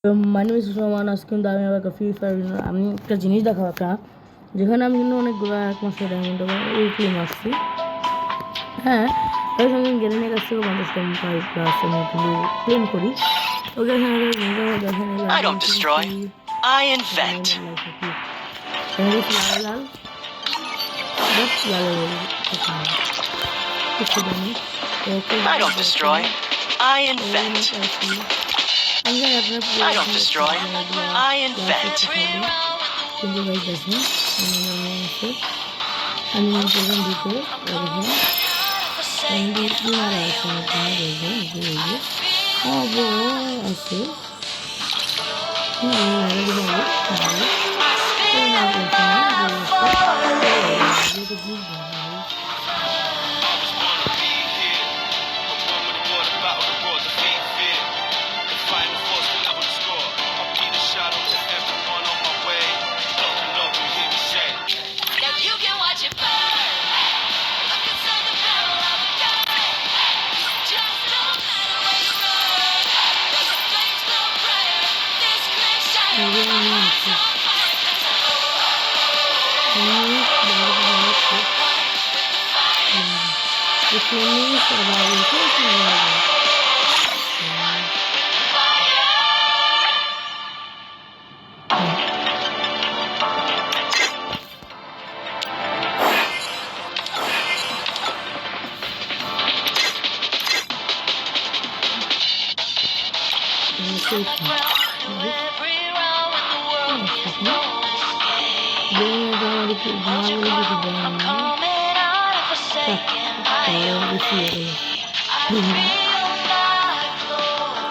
My name is Roman Askin. আমি আবার free fire আমি একটা জিনিস দেখাবো আপনার যেখানে আমি কিন্তু অনেকগুলো এক মাসের ডায়মন্ড উইকলি মারছি। হ্যাঁ, এর সঙ্গে গেলেনের কাছ থেকে 50 টাকা প্লাস আমি কিন্তু ক্লেম করি। ওকে, দেখেন I don't destroy, I invent. Lal but Lal I don't destroy, I invent. I don't destroy, I invent. কিন্তু গাইস দেখেন আমি প্রোগ্রাম দিতে আছে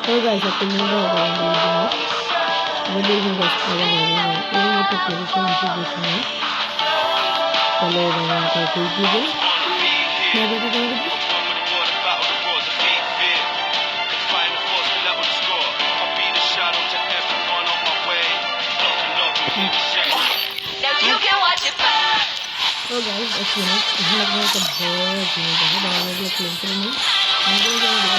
Hello guys, aku mau video guys ini untuk di sini. Kalau dengan kalau video So guys, as you know, lagyan ko board ini dah baru dia claim ini. Nanti dia ini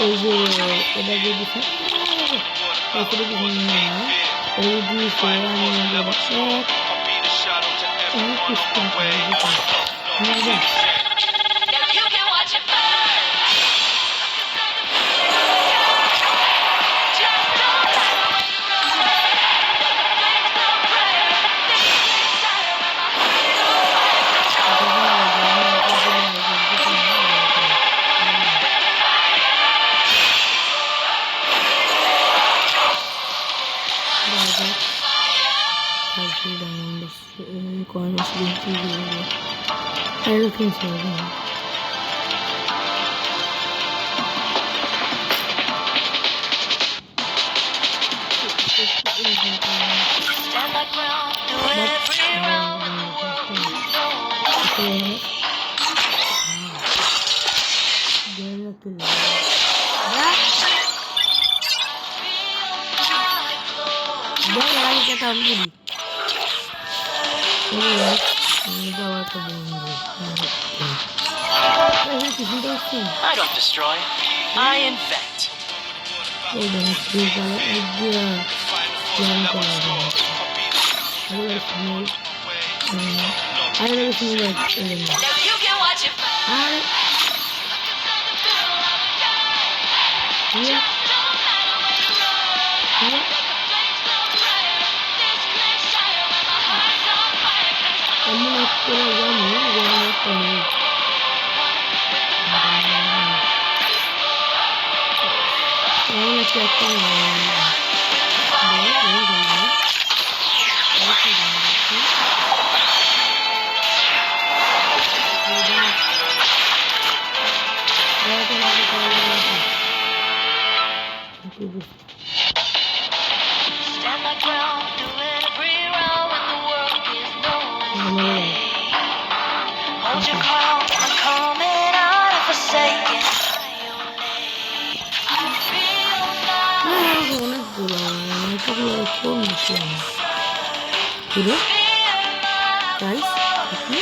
guys, udah jadi sih. Aku udah begini. Ini saya yang dapat set. Ini sistem gitu. Ini aja. Everything's over. Stand my ground, do every round in the world is yours. I don't destroy, I invent. এমন এক করে জানি যে আমি একটা নেই এমন একটা Stand my ground through every round when the world is knowing. Hold your crown, I'm coming out of forsaken. I feel অনেকগুলো কোন মুসলিম পুরো গাইস আপনি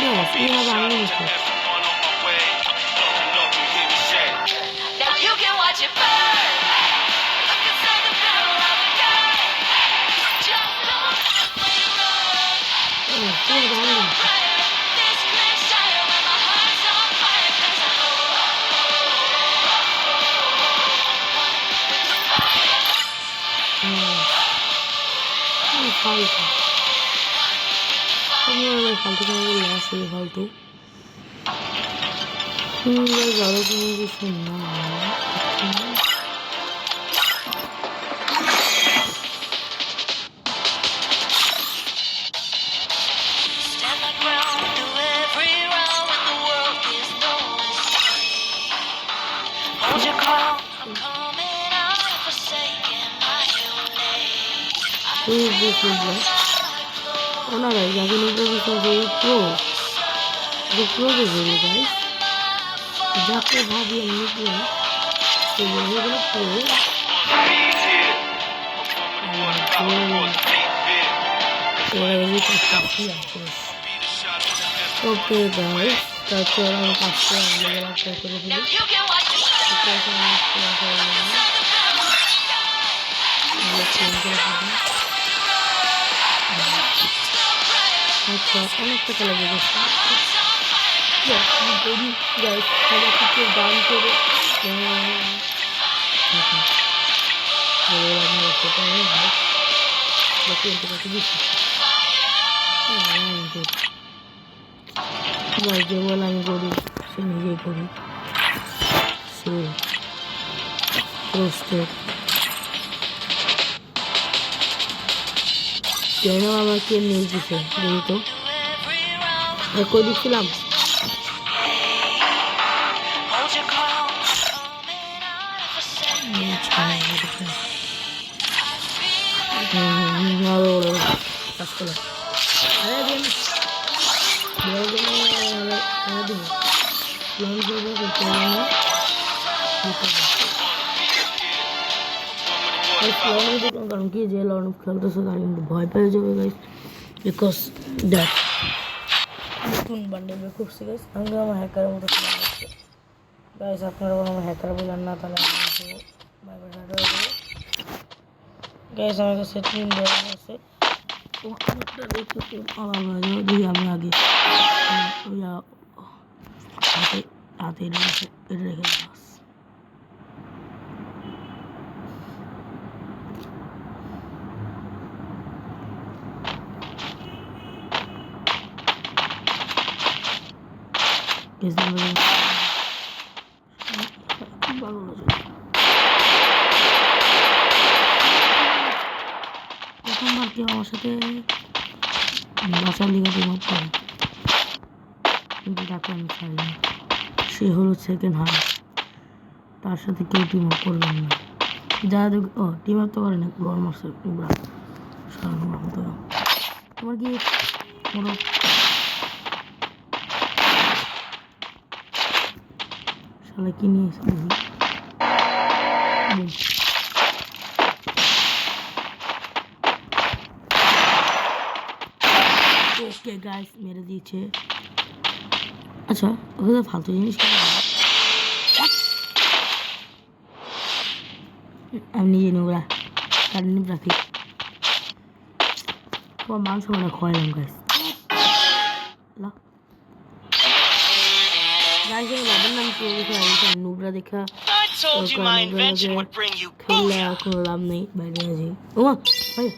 Yes, we have our own stuff. now you can watch it burn. Look inside the barrel of a gun. Just don't Yes, we have our own stuff. fire. This flame shine when my heart's on fire. 'Cause I ফালতু তুমি আবার ফালতু করে বললে আসলে ফালতু তুমি যারা তুমি কিছু না stand my ground through every round when the world is knowing. Hold your crown, I'm coming out of forsaken. My own name. তুই বুঝলি ওনারা যাকে নিজের বিষয়ে প্রো বেরোলো গাইস যাকে ভাবি আমি নিলাম সে বেরোলো প্রো ওকে গাইস তারপর আমার পাঁচটা একটা করে দিই Now you can watch it আচ্ছা অনেক টাকা লাগে গেছে গরিব গাইস সবাই কিছু দান করে ভাই যে বলে আমি গরিব সে নিজেই গরিব সে রোস্টেড কেন আমার কে নিয়ে দিছে বলি তো কই দিচ্ছিলাম Hold your crown, coming out of forsaken. কাজ করো আরে দিন লোন করবো কারণ কি যে লর্ন খেলতেছে তার কিন্তু ভয় পেয়ে যাবে গাইস বিকজ দ্যাট নতুন বান্ডেল বের করছি গাইস আমি আমার হ্যাকারের মতো গাইস আপনারা আমার হ্যাকার বলেন না তাহলে আমি গাইস আমার কাছে 3 দেওয়া আছে ওটা দেখতে দিই আমি আগে হাতে হাতে এটা রেখে দিই প্রথমবার কেউ আমার সাথে বাসার লিগে টিম আপ করে কিন্তু তাকে আমি ছাড়িনি সে হলো সেকেন্ড হার্ড তার সাথে কেউ টিম আপ করবেন না যারা টিম আপ তো করে না গরম আসছে সারানোর মতো তোমার কি কোনো শালা কি নিয়ে এসে ওকে গাইস মেরে দিয়েছে আচ্ছা ওখানে ফালতু জিনিস আমি নিজে নোংরা তার নিয়ে রাখি তোমার মাংস মানে খোয়াইলাম গাইস গাইস আমি বাবার নাম কি লিখে আইছি নুবরা দেখা I told you my invention would bring you খেললে booyah. কোনো লাভ নেই বাইরে আছি ওমা ভাই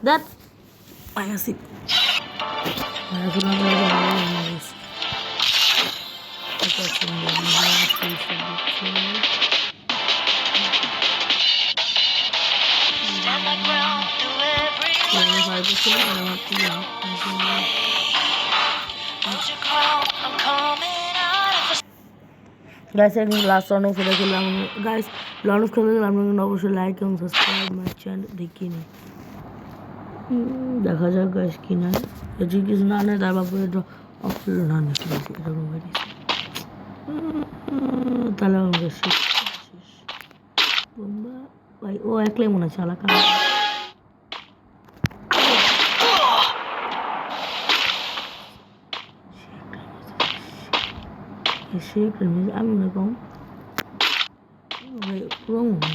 দ্যাট আই আসি এখন আমরা মারিস এটা সুন্দর Stand my ground through every আমি বাইরে ছিল আমার কি hold your crown. I'm coming out of a guys আমি লাস্ট রাউন্ডে খেলে খেলাম গাইস লনস খেলে গেলাম আপনারা অবশ্যই লাইক এবং সাবস্ক্রাইব মাই চ্যানেল দেখিনি দেখা যাক গাইস কি না যদি কিছু না নেয় তার বাপরে তো অপশন না নিতে এরকম গাইস তাহলে আমাকে শেষ বোম্বা ভাই ও একলাই মনে আছে আলাকা শেখ আমি মনে কম পুরো মনে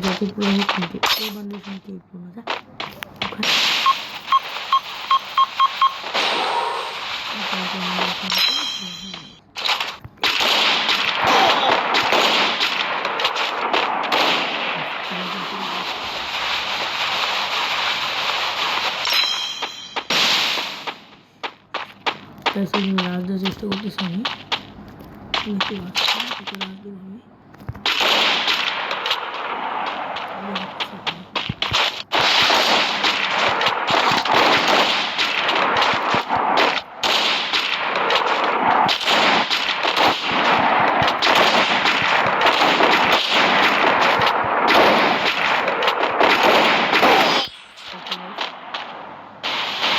যত পুরো হোক কিন্তু এই বান্ধব শুনতে পুরো যা ऐसे ही राज दे চেষ্টা করতেছি আমি দেখতে পাচ্ছি রাজ দেব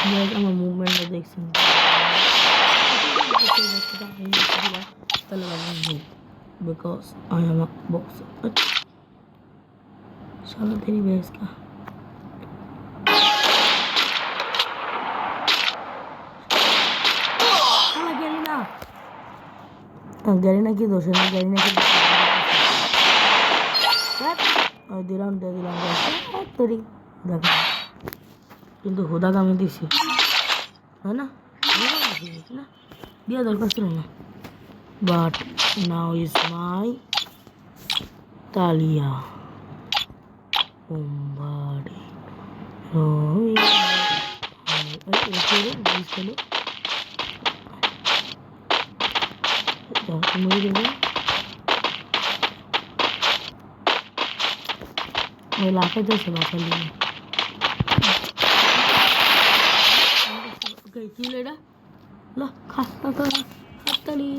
আমি আমার মুভমেন্টটা দেখছেন because I am a boxer. चलो तेरी भैंस का गरीना की दोष है गरीना की और दिलाम दे दिलाम तेरी देखो কিন্তু হোদা কামে দিছি है ना दिया दरकार ছিল না but now is my Talia Bombarding लाफायचं असेल खाली কি লেডা ল খাস্তা তো হাততালি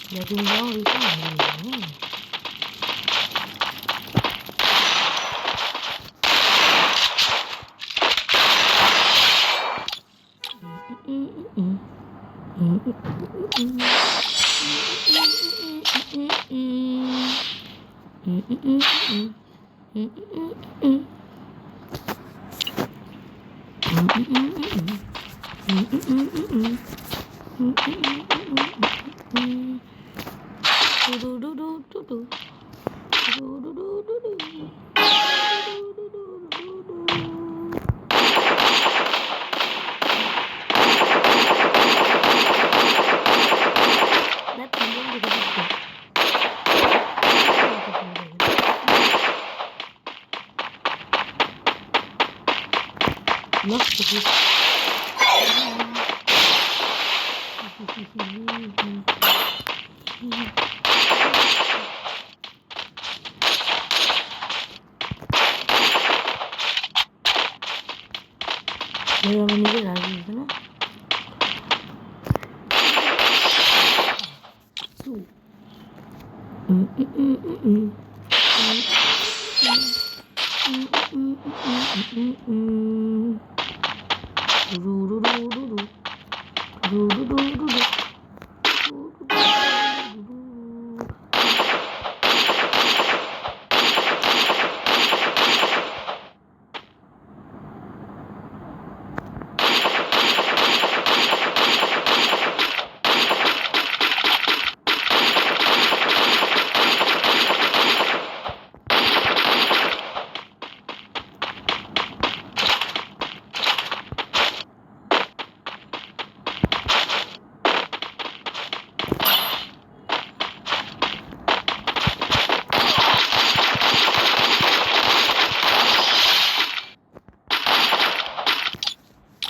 letting go is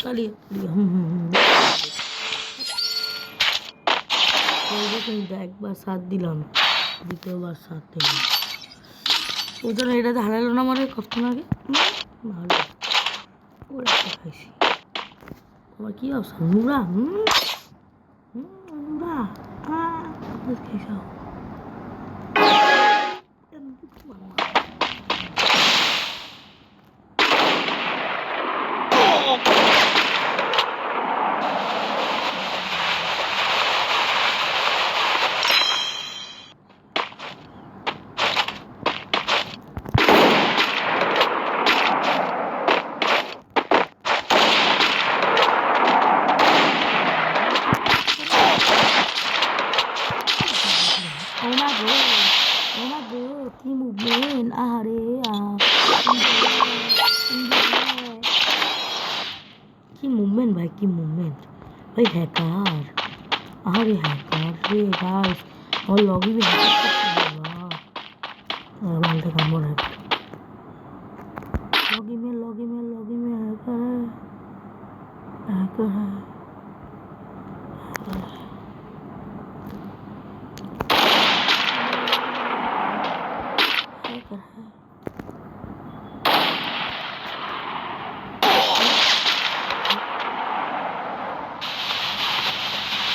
পালিয়ে একবার সাথ দিলাম, দ্বিতীয়বার সাথ দিলাম। ওজন এটাতে হারালো না মানে কতক্ষণ আগে ভালো ওরা খাইছি। তোমার কি অবস্থা নুরা? নুরা খাইছাও কি মুভমেন্ট আহারে কি মুভমেন্ট ভাই, কি মুভমেন্ট ভাই। হ্যাকার আরে হ্যাকার রে গাইস, আমার লগই में बांधते काम हो रहा है। लॉगी में हैकर है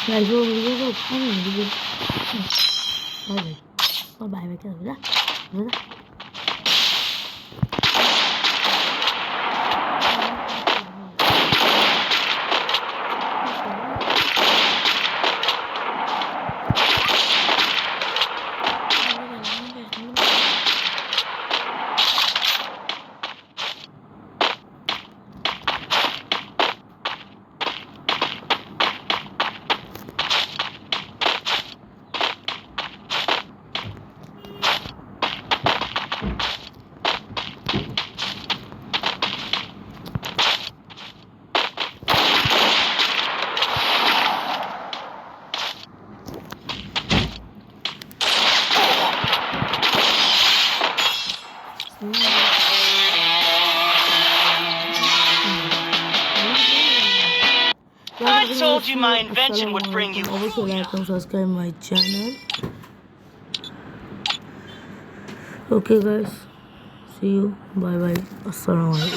गाइस वो वीडियो को वीडियो और बाय बाय क्या होगा I told you my invention would bring you also like and subscribe my channel. Okay guys, see you, bye bye, assalamu alaikum.